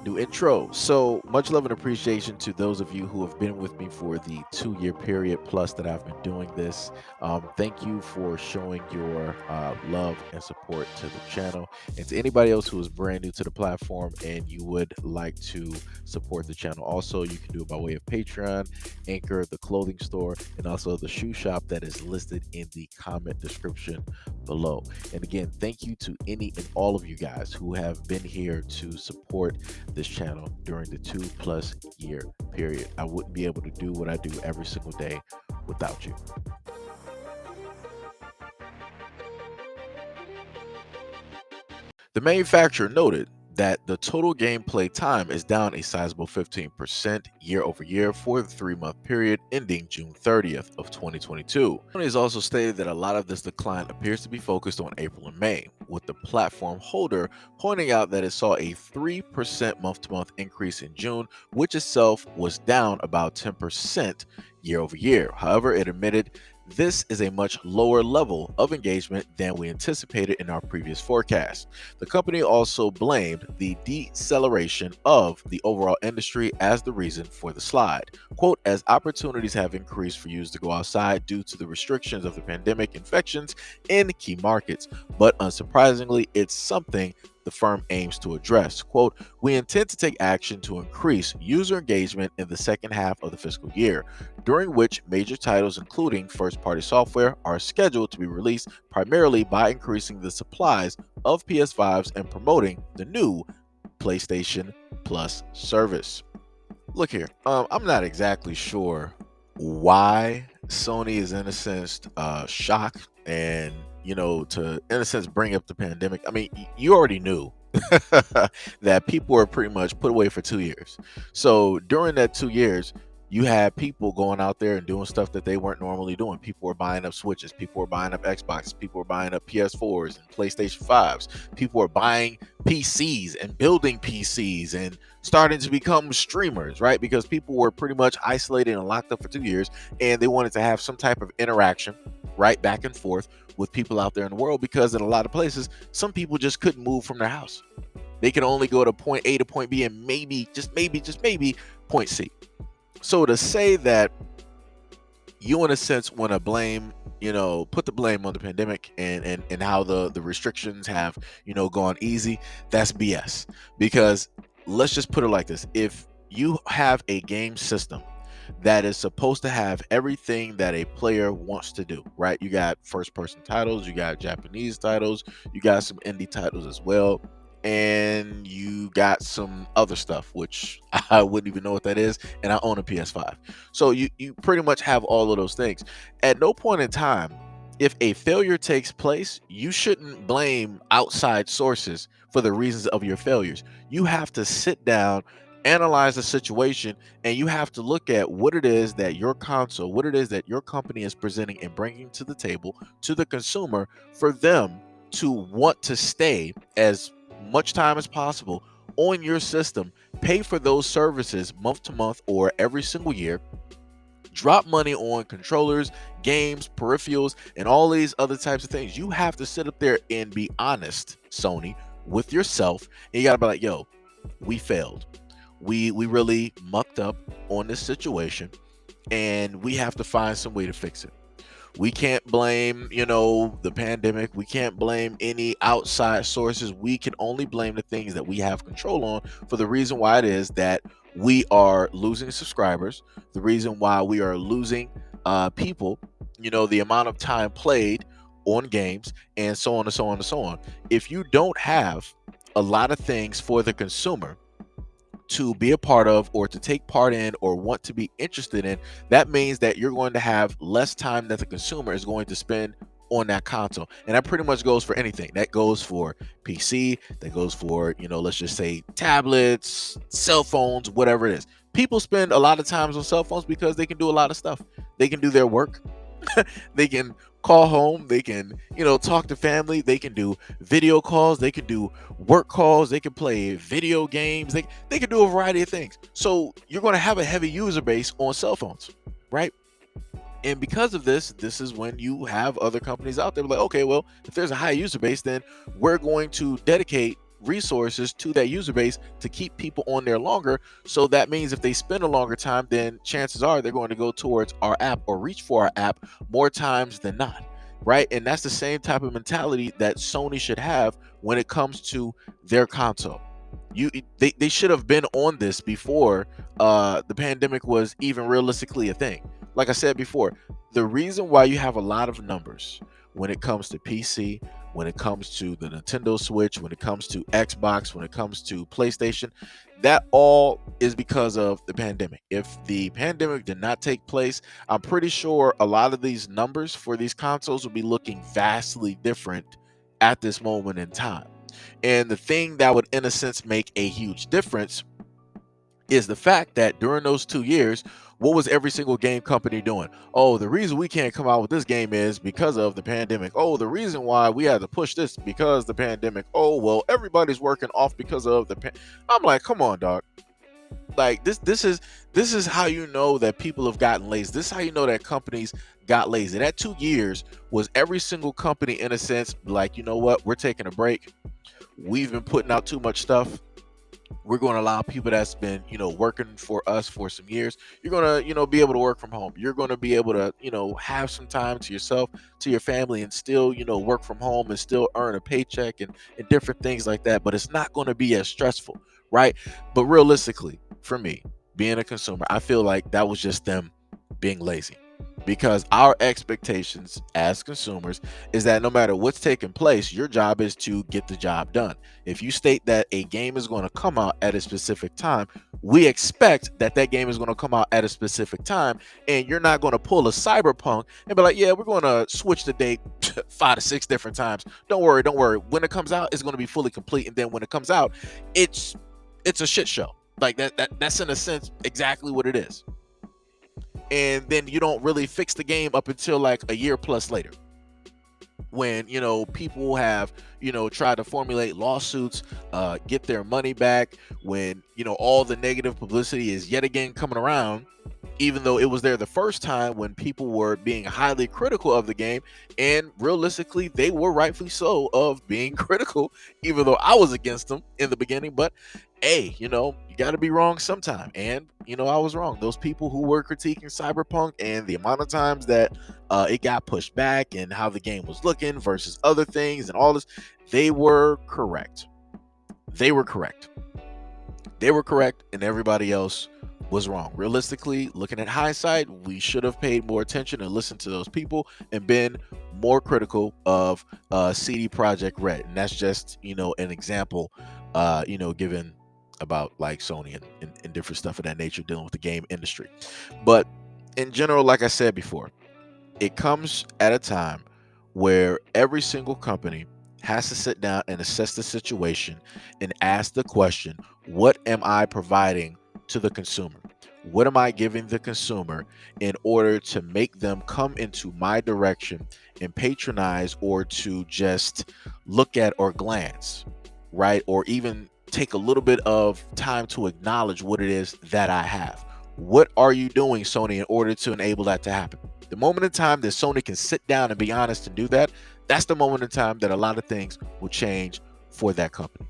New intro. So much love and appreciation to those of you who have been with me for the 2 year period plus that I've been doing this. Thank you for showing your love and support to the channel. And to anybody else who is brand new to the platform and you would like to support the channel, also you can do it by way of Patreon, Anchor, the clothing store, and also the shoe shop that is listed in the comment description below. And again, thank you to any and all of you guys who have been here to support this channel during the 2+ year period. I wouldn't be able to do what I do every single day without you. The manufacturer noted that the total gameplay time is down a sizable 15% year over year for the 3-month period ending June 30th of 2022. Sony has also stated that a lot of this decline appears to be focused on April and May, with the platform holder pointing out that it saw a 3% month-to-month increase in June, which itself was down about 10% year over year. However, it admitted this is a much lower level of engagement than we anticipated in our previous forecast. The company also blamed the deceleration of the overall industry as the reason for the slide. Quote, as opportunities have increased for users to go outside due to the restrictions of the pandemic infections in key markets, but unsurprisingly, it's something the firm aims to address. Quote, we intend to take action to increase user engagement in the second half of the fiscal year, during which major titles, including first-party software, are scheduled to be released primarily by increasing the supplies of PS5s and promoting the new PlayStation Plus service. Look here, I'm not exactly sure why Sony is in a sense shocked and to in a sense bring up the pandemic. I mean, you already knew that people were pretty much put away for 2 years. So during that 2 years, you had people going out there and doing stuff that they weren't normally doing. People were buying up Switches, people were buying up Xboxes, people were buying up PS4s and PlayStation 5s, people were buying PCs and building PCs and starting to become streamers, right? Because people were pretty much isolated and locked up for 2 years and they wanted to have some type of interaction, right, back and forth with people out there in the world, because in a lot of places, some people just couldn't move from their house. They could only go to point A to point B and maybe, just maybe, point C. So to say that you, in a sense, want to blame, put the blame on the pandemic and how the restrictions have, gone easy, that's BS. Because let's just put it like this. If you have a game system that is supposed to have everything that a player wants to do, right? You got first person titles, you got Japanese titles, you got some indie titles as well, and you got some other stuff which I wouldn't even know what that is, and I own a PS5. So you pretty much have all of those things. At no point in time, if a failure takes place, you shouldn't blame outside sources for the reasons of your failures. You have to sit down, analyze the situation, and you have to look at what it is that your console, what it is that your company is presenting and bringing to the table to the consumer for them to want to stay as much time as possible on your system, pay for those services month to month or every single year, drop money on controllers, games, peripherals, and all these other types of things. You have to sit up there and be honest, Sony, with yourself, and you gotta be like, yo, we failed. We really mucked up on this situation, and we have to find some way to fix it. We can't blame, the pandemic. We can't blame any outside sources. We can only blame the things that we have control on, for the reason why it is that we are losing subscribers, the reason why we are losing people, the amount of time played on games, and so on and so on and so on. If you don't have a lot of things for the consumer to be a part of or to take part in or want to be interested in, that means that you're going to have less time that the consumer is going to spend on that console. And that pretty much goes for anything. That goes for PC, that goes for, let's just say tablets, cell phones, whatever it is. People spend a lot of times on cell phones because they can do a lot of stuff. They can do their work. They can call home, they can talk to family, they can do video calls, they can do work calls, they can play video games, they can do a variety of things. So you're going to have a heavy user base on cell phones, right? And because of this is when you have other companies out there like, okay, well, if there's a high user base, then we're going to dedicate resources to that user base to keep people on there longer. So that means if they spend a longer time, then chances are they're going to go towards our app or reach for our app more times than not, right? And that's the same type of mentality that Sony should have when it comes to their console. They should have been on this before the pandemic was even realistically a thing. Like I said before, the reason why you have a lot of numbers when it comes to PC, when it comes to the Nintendo Switch, when it comes to Xbox, when it comes to PlayStation, that all is because of the pandemic. If the pandemic did not take place, I'm pretty sure a lot of these numbers for these consoles would be looking vastly different at this moment in time. And the thing that would, in a sense, make a huge difference is the fact that during those 2 years, what was every single game company doing? Oh, the reason we can't come out with this game is because of the pandemic. Oh, the reason why we had to push this because the pandemic. Oh, well, everybody's working off because of I'm like, come on, dog. Like this is how you know that people have gotten lazy. This is how you know that companies got lazy. That 2 years was every single company, in a sense, like, you know what, we're taking a break. We've been putting out too much stuff. We're going to allow people that's been, working for us for some years. You're going to, be able to work from home. You're going to be able to, have some time to yourself, to your family, and still, work from home and still earn a paycheck and different things like that. But it's not going to be as stressful, right? But realistically, for me, being a consumer, I feel like that was just them being lazy, because our expectations as consumers is that no matter what's taking place, your job is to get the job done. If you state that a game is going to come out at a specific time, we expect that that game is going to come out at a specific time, and you're not going to pull a Cyberpunk and be like, yeah, we're going to switch the date 5 to 6 different times. Don't worry, don't worry. When it comes out, it's going to be fully complete, and then when it comes out, it's a shit show. Like that's in a sense exactly what it is. And then you don't really fix the game up until like a year plus later, when people have tried to formulate lawsuits, get their money back, when all the negative publicity is yet again coming around, even though it was there the first time when people were being highly critical of the game. And realistically, they were rightfully so of being critical, even though I was against them in the beginning. But hey, you got to be wrong sometime. And I was wrong. Those people who were critiquing Cyberpunk and the amount of times that it got pushed back and how the game was looking versus other things and all this, they were correct. They were correct. They were correct, and everybody else was wrong. Realistically, looking at hindsight, we should have paid more attention and listened to those people and been more critical of CD Projekt Red. And that's just an example given about like Sony and different stuff of that nature dealing with the game industry. But in general, like I said before, it comes at a time where every single company has to sit down and assess the situation and ask the question, what am I providing to the consumer? What am I giving the consumer in order to make them come into my direction and patronize, or to just look at or glance, right? Or even take a little bit of time to acknowledge what it is that I have. What are you doing, Sony, in order to enable that to happen? The moment in time that Sony can sit down and be honest and do that, that's the moment in time that a lot of things will change for that company.